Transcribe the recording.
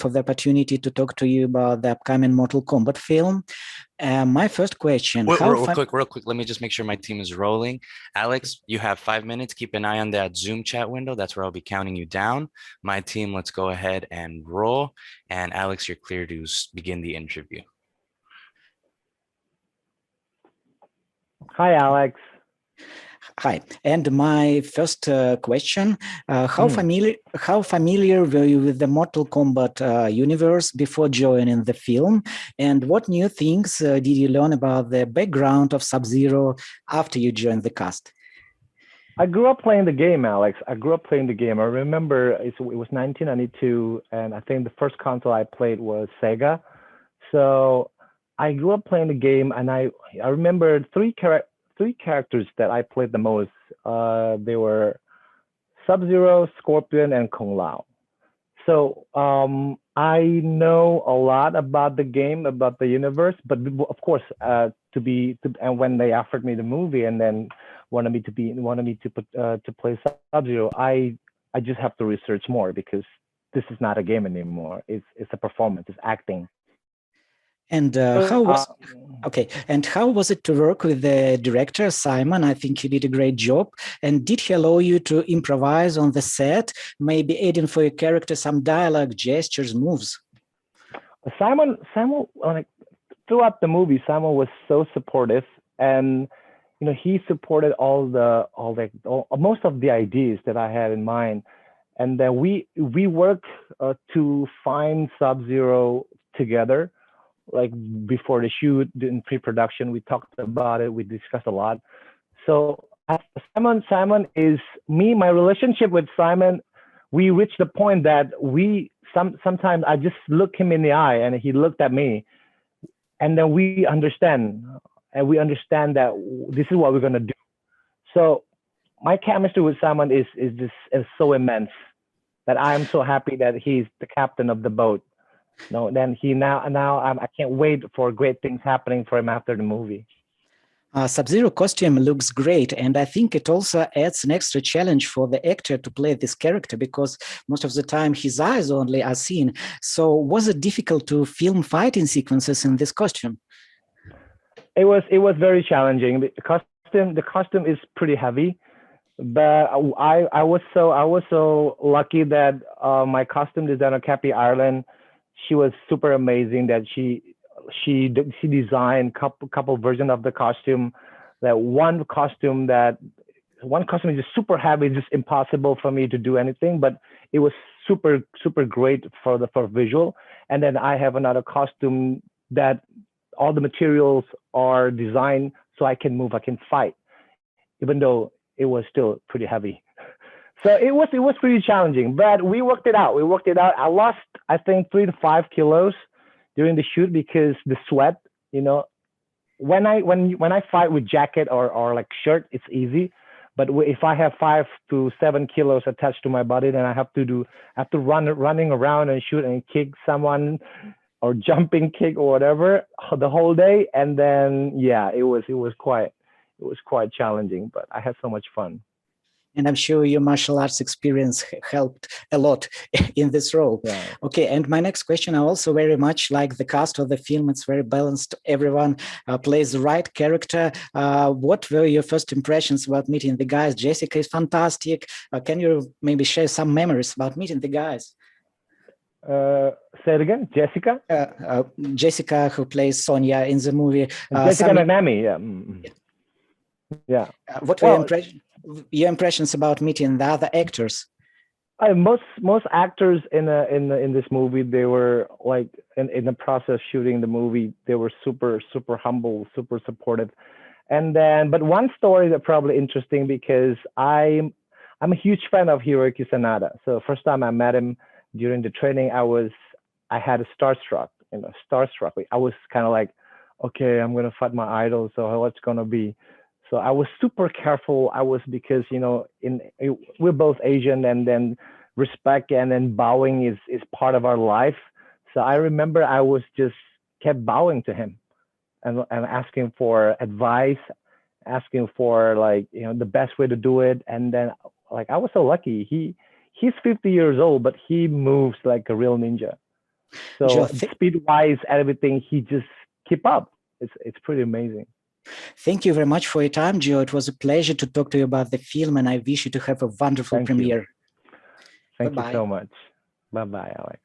for the opportunity to talk to you about the upcoming Mortal Kombat film. My first question... Real quick. Let me just make sure my team is rolling. Alex, you have 5 minutes. Keep an eye on that Zoom chat window. That's where I'll be counting you down. My team, let's go ahead and roll. And Alex, you're clear to begin the interview. Hi, Alex. Hi, and my first question, how familiar were you with the Mortal Kombat universe before joining the film? And what new things did you learn about the background of Sub-Zero after you joined the cast? I grew up playing the game, Alex. I grew up playing the game. I remember it was 1992, and I think the first console I played was Sega. So I grew up playing the game, and I remember three characters that I played the most. They were Sub-Zero, Scorpion, and Kung Lao. So I know a lot about the game, about the universe, but of course, and when they offered me the movie and then wanted me to play Sub-Zero, I just have to research more because this is not a game anymore. It's a performance. It's acting. And how was it to work with the director, Simon? I think he did a great job. And did he allow you to improvise on the set, maybe adding for your character some dialogue, gestures, moves? Simon, like, throughout the movie, Simon was so supportive, and he supported most of the ideas that I had in mind. And then we worked to find Sub-Zero together. Like before the shoot, in pre-production, we talked about it. We discussed a lot. So Simon is me. My relationship with Simon, we reached the point that sometimes I just look him in the eye and he looked at me, and then we understand that this is what we're gonna do. So my chemistry with Simon is so immense that I am so happy that he's the captain of the boat. No, then I can't wait for great things happening for him after the movie. Sub-Zero costume looks great, and I think it also adds an extra challenge for the actor to play this character because most of the time his eyes only are seen. So was it difficult to film fighting sequences in this costume? It was very challenging. The costume is pretty heavy, but I was so lucky that my costume designer, Cappy Ireland, she was super amazing that she designed couple versions of the costume. That one costume is just super heavy, just impossible for me to do anything, but it was super great for visual. And then I have another costume that all the materials are designed so I can move, I can fight, even though it was still pretty heavy. So it was pretty challenging, but we worked it out. I lost, I think, 3 to 5 kilos during the shoot because the sweat. When I fight with jacket or like shirt, it's easy. But if I have 5 to 7 kilos attached to my body, then I have to running around and shoot and kick someone or jumping kick or whatever the whole day. And then it was quite challenging, but I had so much fun. And I'm sure your martial arts experience helped a lot in this role. Yeah. Okay, and my next question, I also very much like the cast of the film. It's very balanced. Everyone plays the right character. What were your first impressions about meeting the guys? Jessica is fantastic. Can you maybe share some memories about meeting the guys? Say it again, Jessica? Jessica, who plays Sonia in the movie. Jessica McNamee, yeah. Yeah. What were your impressions about meeting the other actors? Most actors in this movie, they were like in the process shooting the movie, they were super humble, super supportive. And then, but one story that probably interesting because I'm a huge fan of Hiroyuki Sanada. So first time I met him during the training, I had a starstruck. I was kind of like, okay, I'm gonna fight my idol. So what's gonna be? So I was super careful. Because we're both Asian, and then respect and then bowing is part of our life. So I remember I was just kept bowing to him and asking for advice, asking for the best way to do it. And then I was so lucky. He's 50 years old, but he moves like a real ninja. So Joe, speed-wise, everything, he just keep up. It's pretty amazing. Thank you very much for your time, Joe. It was a pleasure to talk to you about the film, and I wish you to have a wonderful Thank you. premiere. Thank you Bye-bye. so much. Bye-bye, Alex.